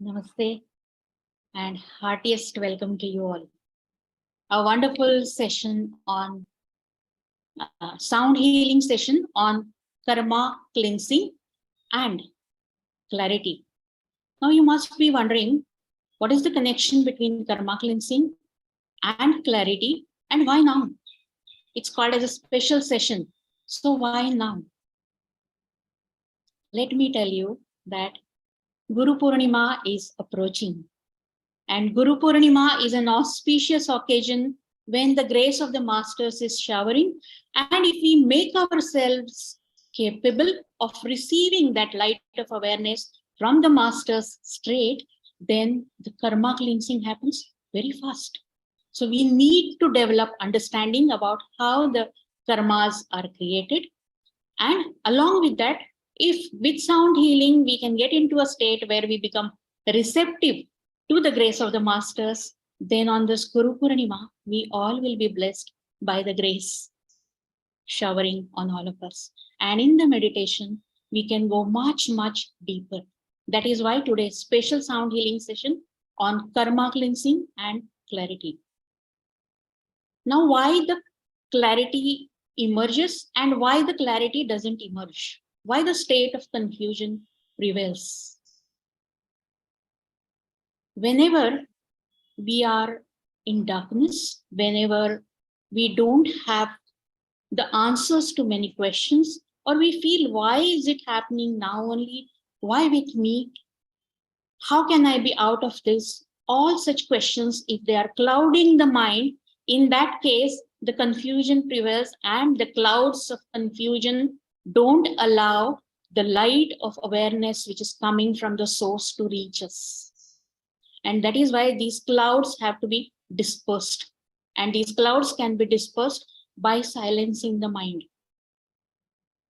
Namaste and heartiest welcome to you all. A wonderful session on sound healing session on karma cleansing and clarity. Now you must be wondering what is the connection between karma cleansing and clarity and why now? It's called as a special session. So why now? Let me tell you that Guru Purnima is approaching. And Guru Purnima is an auspicious occasion when the grace of the masters is showering. And if we make ourselves capable of receiving that light of awareness from the masters straight, then the karma cleansing happens very fast. So we need to develop understanding about how the karmas are created. And along with that, if with sound healing, we can get into a state where we become receptive to the grace of the masters, then on this Guru Purnima, we all will be blessed by the grace showering on all of us. And in the meditation, we can go much, much deeper. That is why today's special sound healing session on karma cleansing and clarity. Now, why the clarity emerges and why the clarity doesn't emerge? Why the state of confusion prevails? Whenever we are in darkness, whenever we don't have the answers to many questions, or we feel, why is it happening now only? Why with me? How can I be out of this? All such questions, if they are clouding the mind, in that case, the confusion prevails and the clouds of confusion don't allow the light of awareness which is coming from the source to reach us. And that is why these clouds have to be dispersed. And these clouds can be dispersed by silencing the mind.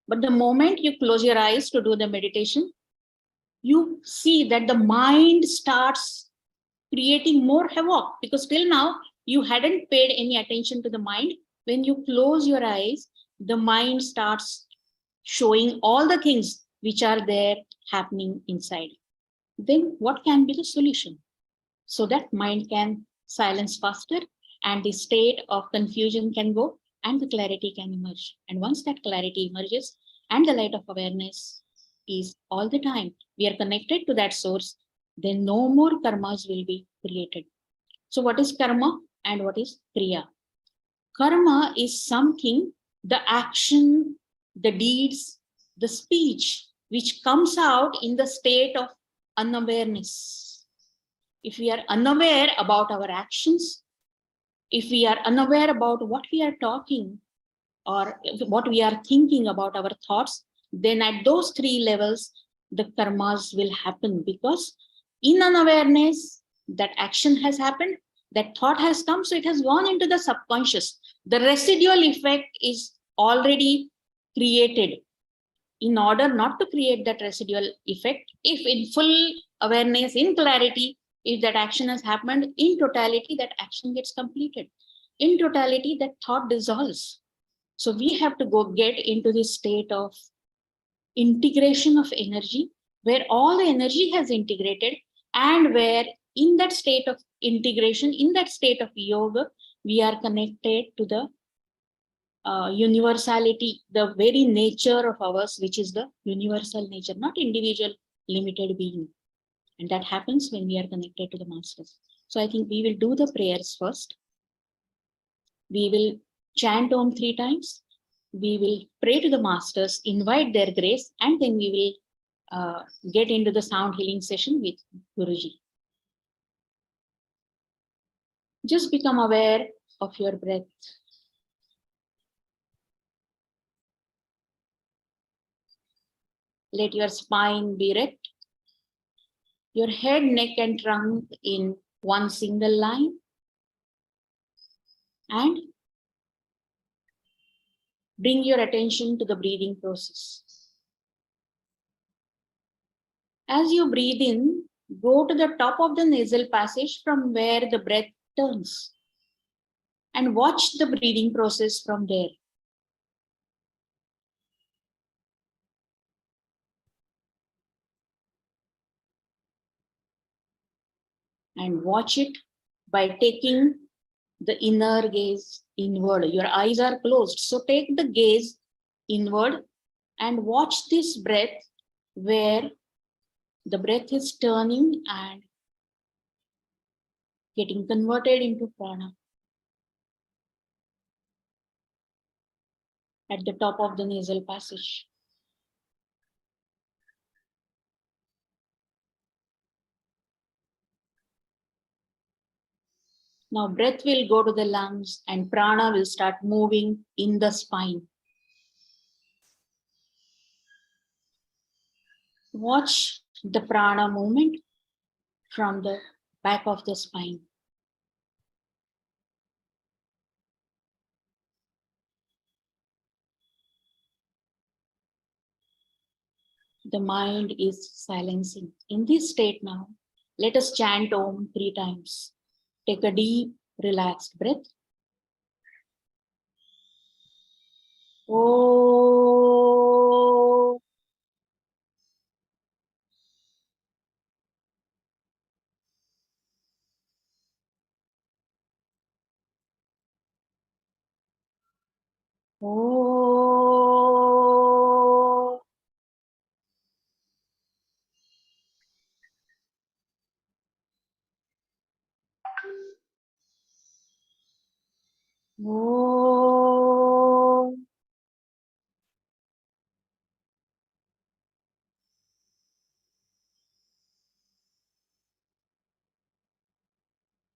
But the moment you close your eyes to do the meditation, you see that the mind starts creating more havoc, because till now you hadn't paid any attention to the mind. When you close your eyes, the mind starts showing all the things which are there happening inside. Then what can be the solution? So that mind can silence faster and the state of confusion can go and the clarity can emerge. And once that clarity emerges and the light of awareness is all the time, we are connected to that source, then no more karmas will be created. So what is karma and what is kriya? Karma is something, the action, the deeds, the speech, which comes out in the state of unawareness. If we are unaware about our actions, if we are unaware about what we are talking or what we are thinking about our thoughts, then at those three levels, the karmas will happen, because in unawareness, that action has happened, that thought has come, so it has gone into the subconscious. The residual effect is already created. In order not to create that residual effect, if in full awareness, in clarity, if that action has happened, in totality, that action gets completed. In totality, that thought dissolves. So we have to go get into this state of integration of energy, where all the energy has integrated, and where in that state of integration, in that state of yoga, we are connected to the universality, the very nature of ours, which is the universal nature, not individual limited being. And that happens when we are connected to the masters. So I think we will do the prayers first. We will chant Om 3 times. We will pray to the masters, invite their grace, and then we will get into the sound healing session with Guruji. Just become aware of your breath. Let your spine be erect. Your head, neck, and trunk in one single line. And bring your attention to the breathing process. As you breathe in, go to the top of the nasal passage from where the breath turns, and watch the breathing process from there. and watch it by taking the inner gaze inward. Your eyes are closed, so take the gaze inward and watch this breath where the breath is turning and getting converted into prana at the top of the nasal passage. Now breath will go to the lungs and prana will start moving in the spine. Watch the prana movement from the back of the spine. The mind is silencing. In this state now, let us chant Om 3 times. Take a deep, relaxed breath. Om. Om. Om.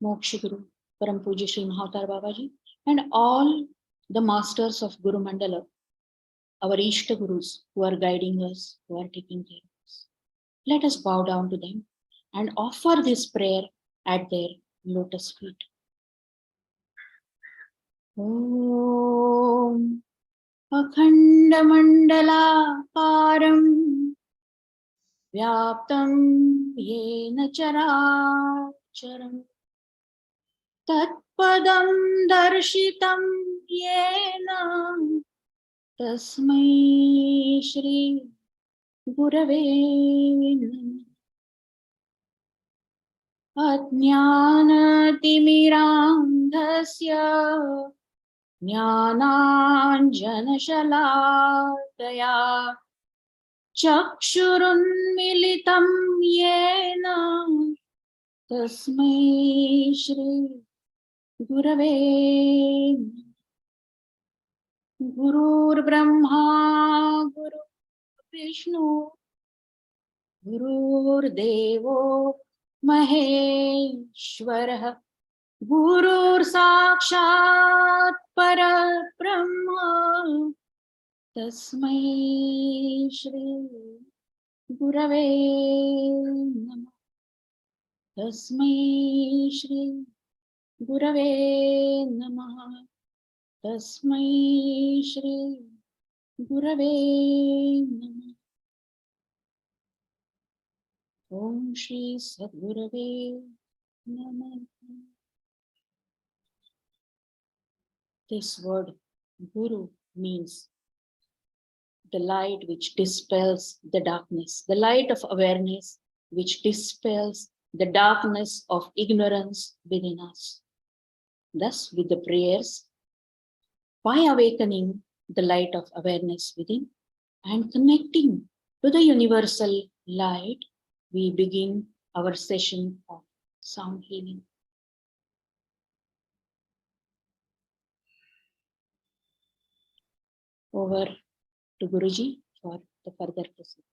Moksha Guru, Param Puja Sri Mahavatar Babaji, and all the masters of Guru Mandala, our Ishta Gurus who are guiding us, who are taking care of us. Let us bow down to them and offer this prayer at their lotus feet. Om Akhanda Mandalaparam Vyaptam Yena Characharam Tatpadam Darshitam Yena Tasmai Shri Gurave Namah. Ajnanatimirandhasya Jnananjanashalakaya Chakshurunmilitam Yena Tasmai Shri Gurave Namah. Gurur Brahma Guru Vishnu Gurur Devo Maheshwarah Gurur Sakshat Parabrahma Tasmai Shri Gurave Namah. Tasmai Shri Gurave Namah. Tasmai Shri Gurave Namah. Om Shri Sadgurave Namah. This word Guru means the light which dispels the darkness, the light of awareness which dispels the darkness of ignorance within us. Thus, with the prayers, by awakening the light of awareness within and connecting to the universal light, we begin our session of sound healing. Over to Guruji for the further proceeding.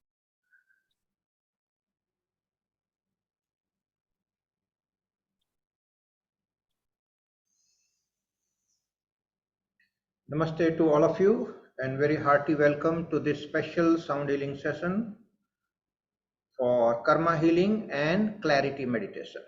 Namaste to all of you and very hearty welcome to this special sound healing session for karma healing and clarity meditation.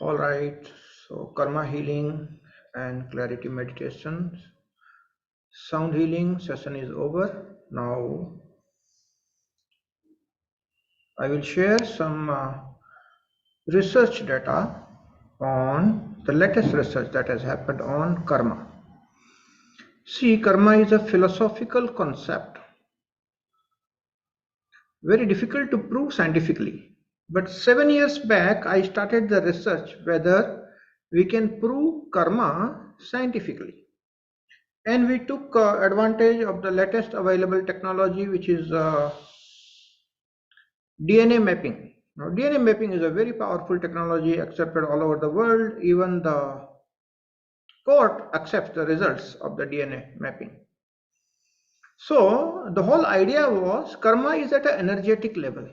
All right, so karma healing and clarity meditation. Sound healing session is over. Now I will share some research data on the latest research that has happened on karma. See, karma is a philosophical concept, very difficult to prove scientifically. But 7 years back, I started the research whether we can prove karma scientifically. And we took advantage of the latest available technology, which is DNA mapping. Now, DNA mapping is a very powerful technology accepted all over the world. Even the court accepts the results of the DNA mapping. So the whole idea was karma is at an energetic level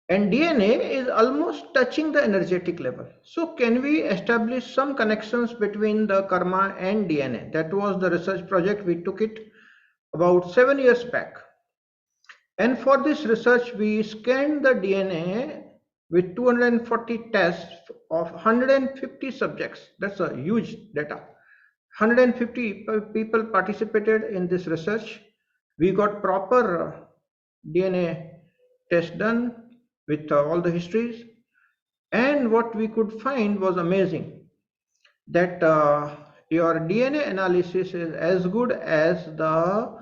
and DNA is almost touching the energetic level. So can we establish some connections between the karma and DNA? That was the research project. We took it about 7 years back. And for this research, we scanned the DNA with 240 tests of 150 subjects. That's a huge data. 150 people participated in this research. We got proper DNA test done with all the histories. And what we could find was amazing, that your DNA analysis is as good as the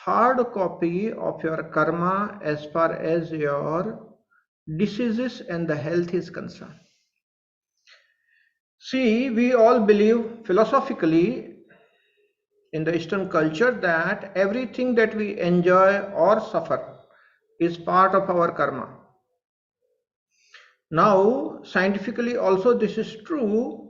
hard copy of your karma as far as your diseases and the health is concerned. See, we all believe philosophically in the Eastern culture that everything that we enjoy or suffer is part of our karma. Now, scientifically also this is true.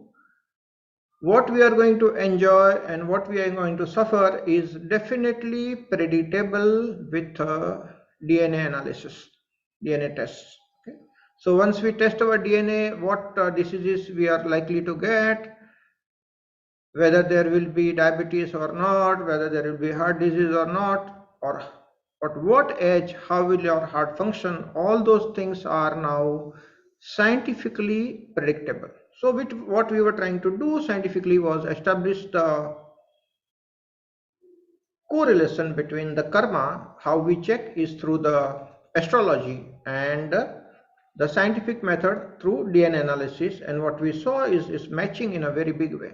What we are going to enjoy and what we are going to suffer is definitely predictable with DNA analysis, DNA tests. Okay? So once we test our DNA, what diseases we are likely to get, whether there will be diabetes or not, whether there will be heart disease or not, or at what age, how will your heart function, all those things are now scientifically predictable. So what we were trying to do scientifically was establish the correlation between the karma. How we check is through the astrology and the scientific method through DNA analysis, and what we saw is matching in a very big way.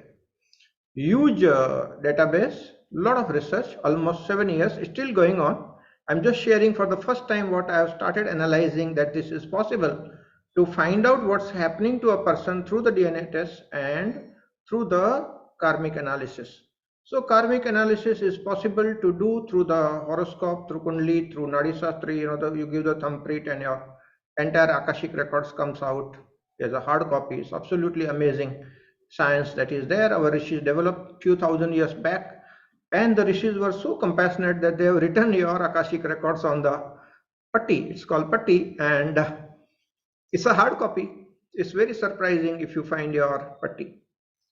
Huge database, lot of research, almost 7 years, still going on. I'm just sharing for the first time what I have started analyzing, that this is possible to find out what's happening to a person through the DNA test and through the karmic analysis. So karmic analysis is possible to do through the horoscope, through Kundali, through Nadi Shastri. You give the thumbprint and your entire Akashic records comes out. There's a hard copy. It's absolutely amazing science that is there. Our rishis developed few thousand years back, and the rishis were so compassionate that they have written your Akashic records on the patti. It's called patti, and it's a hard copy. It's very surprising if you find your patti.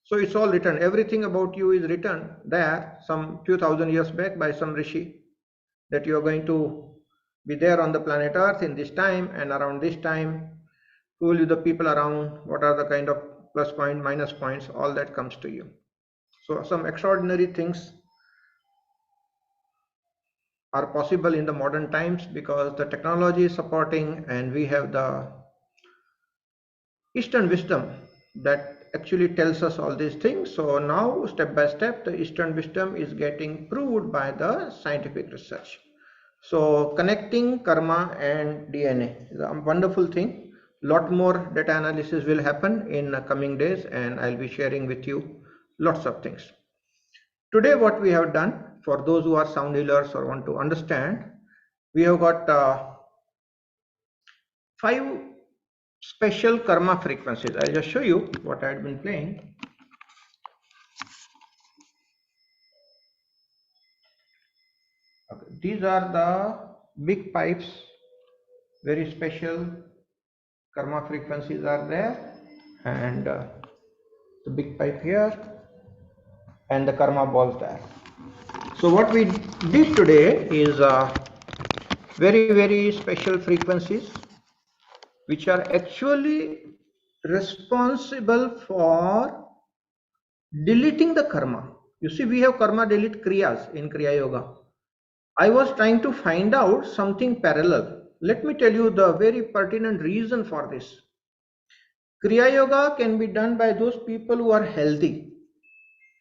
So it's all written. Everything about you is written there some few thousand years back by some rishi, that you are going to be there on the planet Earth in this time and around this time. Who will be the people around? What are the kind of plus point, minus points? All that comes to you. So some extraordinary things are possible in the modern times because the technology is supporting, and we have the Eastern wisdom that actually tells us all these things. So now step by step the Eastern wisdom is getting proved by the scientific research. So connecting karma and DNA is a wonderful thing. Lot more data analysis will happen in coming days, and I'll be sharing with you lots of things. Today what we have done, for those who are sound healers or want to understand, we have got 5 special karma frequencies. I'll just show you what I had been playing. Okay. These are the big pipes, very special karma frequencies are there, and the big pipe here and the karma balls there. So what we did today is very special frequencies which are actually responsible for deleting the karma. You see, we have karma delete kriyas in Kriya Yoga. I was trying to find out something parallel. Let me tell you the very pertinent reason for this. Kriya Yoga can be done by those people who are healthy.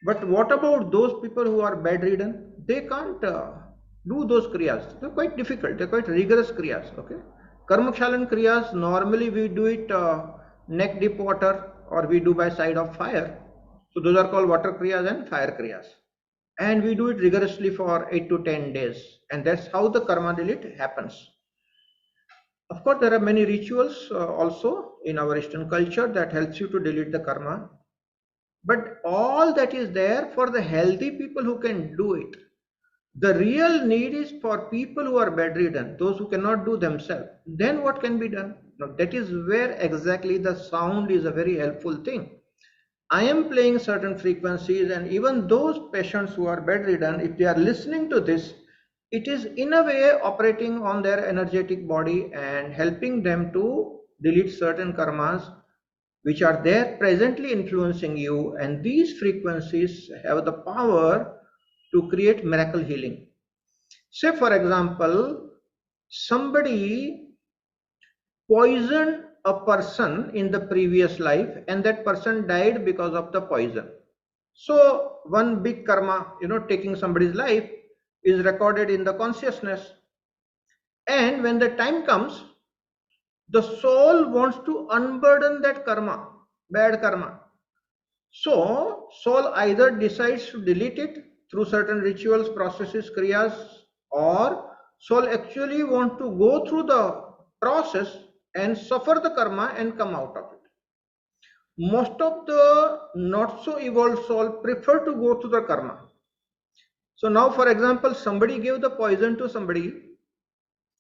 But what about those people who are bedridden? They can't do those kriyas. They're quite difficult. They're quite rigorous kriyas. Okay. Karmakshalan kriyas, normally we do it neck deep water or we do by side of fire. So those are called water kriyas and fire kriyas. And we do it rigorously for 8 to 10 days. And that's how the karma delete happens. Of course, there are many rituals also in our Eastern culture that helps you to delete the karma. But all that is there for the healthy people who can do it. The real need is for people who are bedridden, those who cannot do themselves. Then what can be done? Now, that is where exactly the sound is a very helpful thing. I am playing certain frequencies, and even those patients who are bedridden, if they are listening to this, it is in a way operating on their energetic body and helping them to delete certain karmas which are there presently influencing you, and these frequencies have the power to create miracle healing. Say, for example, somebody poisoned a person in the previous life and that person died because of the poison. So one big karma, taking somebody's life is recorded in the consciousness. And when the time comes, the soul wants to unburden that karma, bad karma. So soul either decides to delete it through certain rituals, processes, kriyas, or soul actually want to go through the process and suffer the karma and come out of it. Most of the not so evolved soul prefer to go through the karma. So now, for example, somebody gave the poison to somebody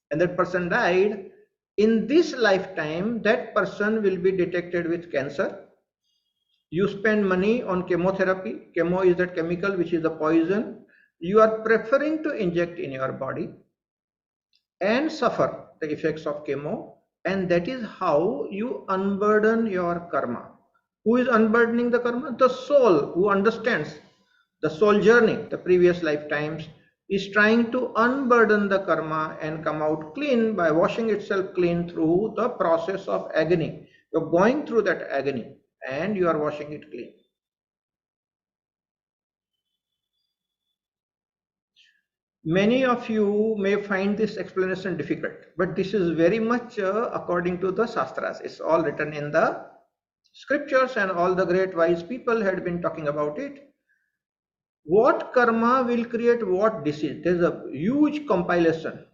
and that person died. In this lifetime, that person will be detected with cancer. You spend money on chemotherapy. Chemo is that chemical which is the poison. You are preferring to inject in your body and suffer the effects of chemo. And that is how you unburden your karma. Who is unburdening the karma? The soul who understands the soul journey, the previous lifetimes, is trying to unburden the karma and come out clean by washing itself clean through the process of agony. You're going through that agony and you are washing it clean. Many of you may find this explanation difficult, but this is very much according to the Shastras. It's all written in the scriptures and all the great wise people had been talking about it. What karma will create what disease? There's a huge compilation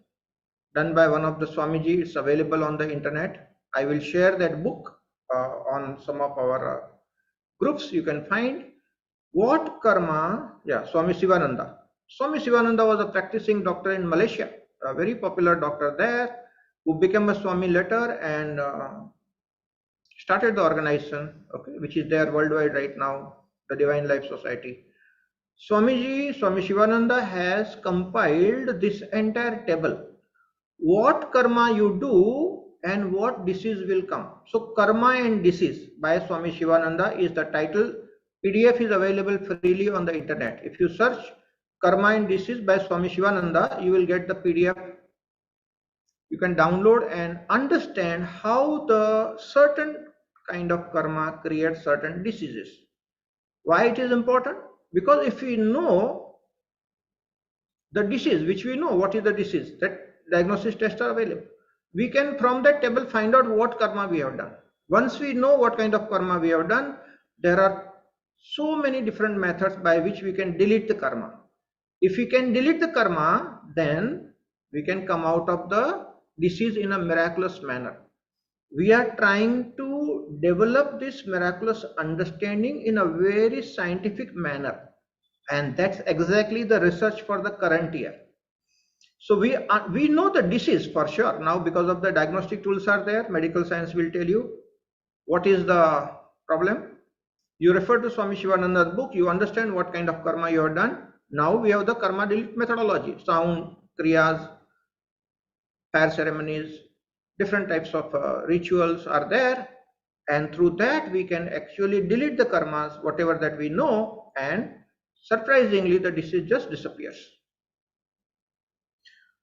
done by one of the Swamiji. It's available on the internet. I will share that book on some of our groups. You can find what karma. Yeah, Swami Sivananda. Swami Sivananda was a practicing doctor in Malaysia, a very popular doctor there, who became a Swami later and started the organization, okay, which is there worldwide right now, the Divine Life Society. Swamiji, Swami Shivananda has compiled this entire table. What karma you do and what disease will come. So karma and disease by Swami Shivananda is the title. PDF is available freely on the internet. If you search karma and disease by Swami Shivananda, you will get the PDF. You can download and understand how the certain kind of karma creates certain diseases. Why it is important? Because if we know the disease, which we know what is the disease, that diagnosis tests are available, we can from that table find out what karma we have done. Once we know what kind of karma we have done, there are so many different methods by which we can delete the karma. If we can delete the karma, then we can come out of the disease in a miraculous manner. We are trying to develop this miraculous understanding in a very scientific manner, and that's exactly the research for the current year. So we know the disease for sure now because of the diagnostic tools are there. Medical science will tell you what is the problem. You refer to Swami Shivananda's book, you understand what kind of karma you have done. Now we have the karma delete methodology. Sound, kriyas, fire ceremonies, different types of rituals are there, and through that we can actually delete the karmas, whatever that we know, and surprisingly the disease just disappears.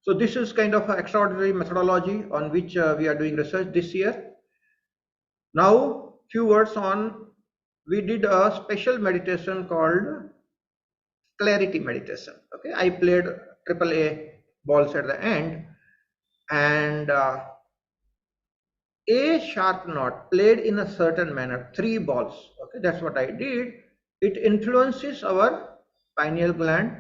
So this is kind of an extraordinary methodology on which we are doing research this year. Now few words on, we did a special meditation called clarity meditation. Okay, I played AAA balls at the end, and a sharp note played in a certain manner, 3 balls. Okay, that's what I did. It influences our pineal gland.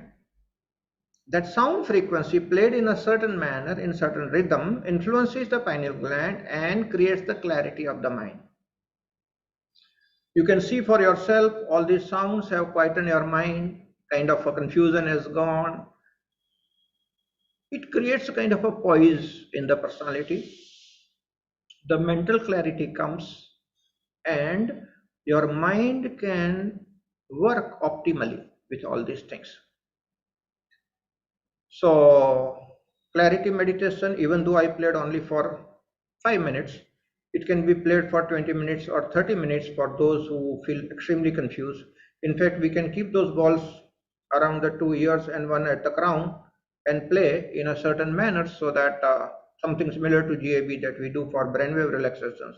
That sound frequency played in a certain manner, in certain rhythm, influences the pineal gland and creates the clarity of the mind. You can see for yourself, all these sounds have quietened your mind, kind of a confusion is gone. It creates a kind of a poise in the personality. The mental clarity comes and your mind can work optimally with all these things. So clarity meditation, even though I played only for 5 minutes, it can be played for 20 minutes or 30 minutes for those who feel extremely confused. In fact, we can keep those balls around the 2 ears and one at the crown and play in a certain manner, so that something similar to GAB that we do for brainwave relaxations.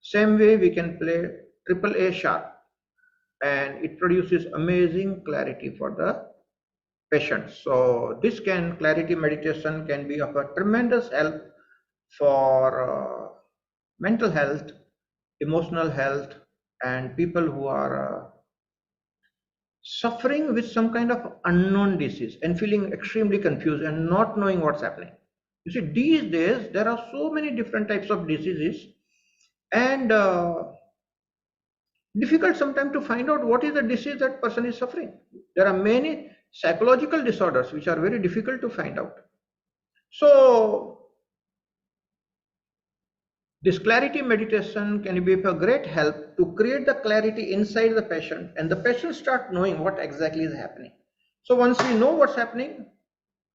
Same way we can play AAA sharp, and it produces amazing clarity for the patients. So this clarity meditation can be of a tremendous help for mental health, emotional health, and people who are suffering with some kind of unknown disease and feeling extremely confused and not knowing what's happening. You see, these days there are so many different types of diseases, and difficult sometimes to find out what is the disease that person is suffering. There are many psychological disorders which are very difficult to find out. So this clarity meditation can be a great help to create the clarity inside the patient, and the patient start knowing what exactly is happening. So once we know what's happening,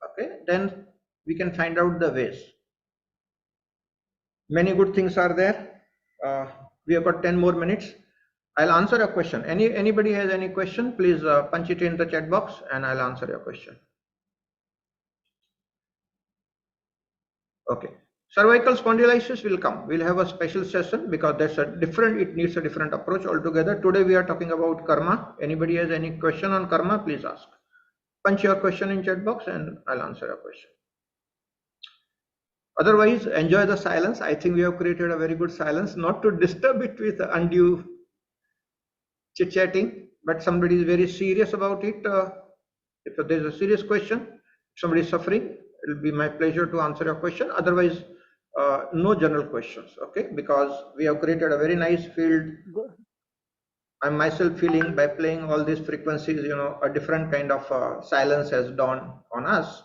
okay, then we can find out the ways. Many good things are there. We have got 10 more minutes. I'll answer a question. Anybody has any question, please punch it in the chat box and I'll answer your question. Okay. Cervical spondylitis will come. We'll have a special session because that's it needs a different approach altogether. Today we are talking about karma. Anybody has any question on karma, please ask. Punch your question in chat box and I'll answer your question. Otherwise, enjoy the silence. I think we have created a very good silence, not to disturb it with undue chit-chatting, but somebody is very serious about it. If there's a serious question, somebody is suffering, it will be my pleasure to answer your question. Otherwise, no general questions, okay? Because we have created a very nice field. I'm myself feeling by playing all these frequencies, a different kind of silence has dawned on us.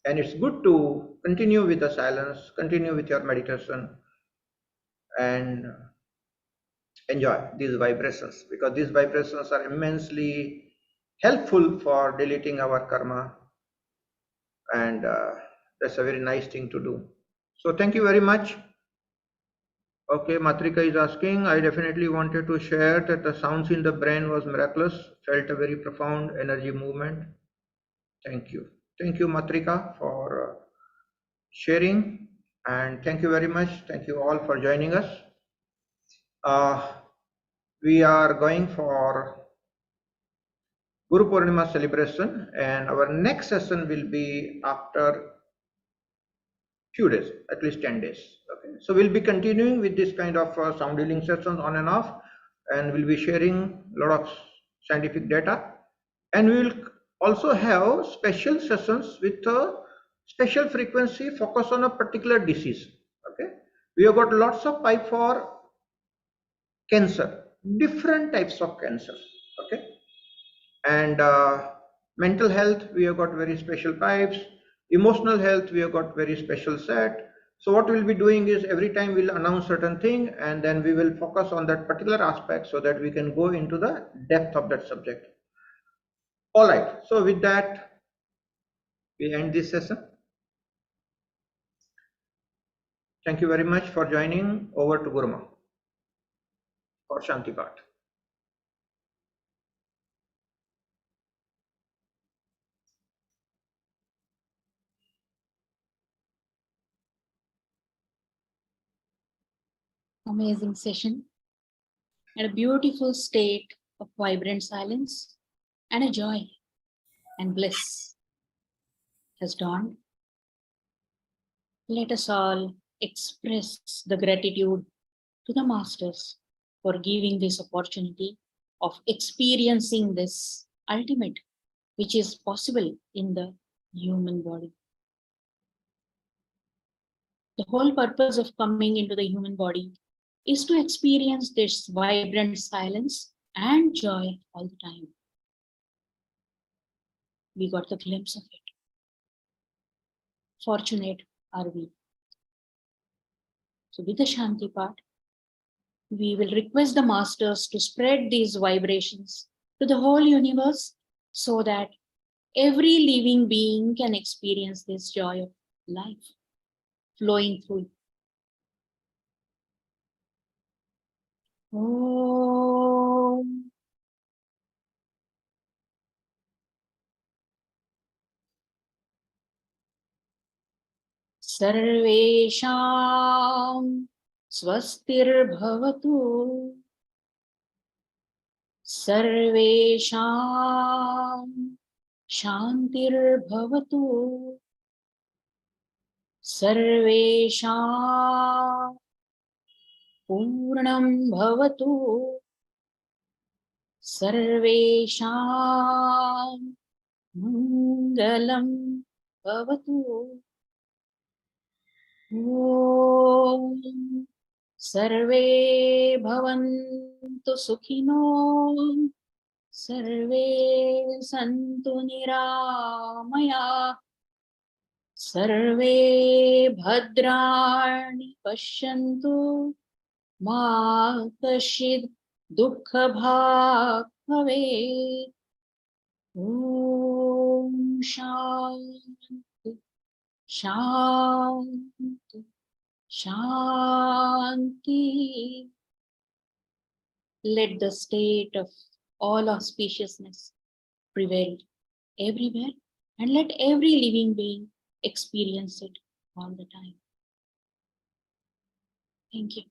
And it's good to continue with the silence, continue with your meditation, and enjoy these vibrations, because these vibrations are immensely helpful for deleting our karma, and that's a very nice thing to do. So thank you very much. Okay, Matrika is asking, I definitely wanted to share that the sounds in the brain was miraculous, felt a very profound energy movement. Thank you. Thank you, Matrika, for sharing, and thank you very much. Thank you all for joining us. We are going for Guru Purnima celebration, and our next session will be after few days, at least 10 days. Okay, so we'll be continuing with this kind of sound healing sessions on and off, and we'll be sharing a lot of scientific data, and we will also have special sessions with a special frequency focus on a particular disease. Okay, we have got lots of pipe for cancer, different types of cancer. Okay, and mental health, we have got very special pipes. Emotional health, we have got very special set. So what we'll be doing is every time we'll announce certain thing, and then we will focus on that particular aspect so that we can go into the depth of that subject. All right, so with that we end this session. Thank you very much for joining. Over to Guruma for Shanti Path. Amazing session. and a beautiful state of vibrant silence and a joy and bliss has dawned. Let us all express the gratitude to the masters for giving this opportunity of experiencing this ultimate, which is possible in the human body. The whole purpose of coming into the human body is to experience this vibrant silence and joy all the time. We got the glimpse of it. Fortunate are we. So with the Shanti part, we will request the masters to spread these vibrations to the whole universe so that every living being can experience this joy of life flowing through. Om. Sarvesham swastirbhavatu. Sarvesham shantirbhavatu. Sarvesham purnam bhavatu. Sarvesham mangalam bhavatu. Om Sarve Bhavantu Sukhino Sarve Santu Niramaya Sarve Bhadrani Pashyantu Ma Kashid Dukkha Bhag Bhavet. Om Shanti Shanti Shanti. Let the state of all auspiciousness prevail everywhere and let every living being experience it all the time. Thank you.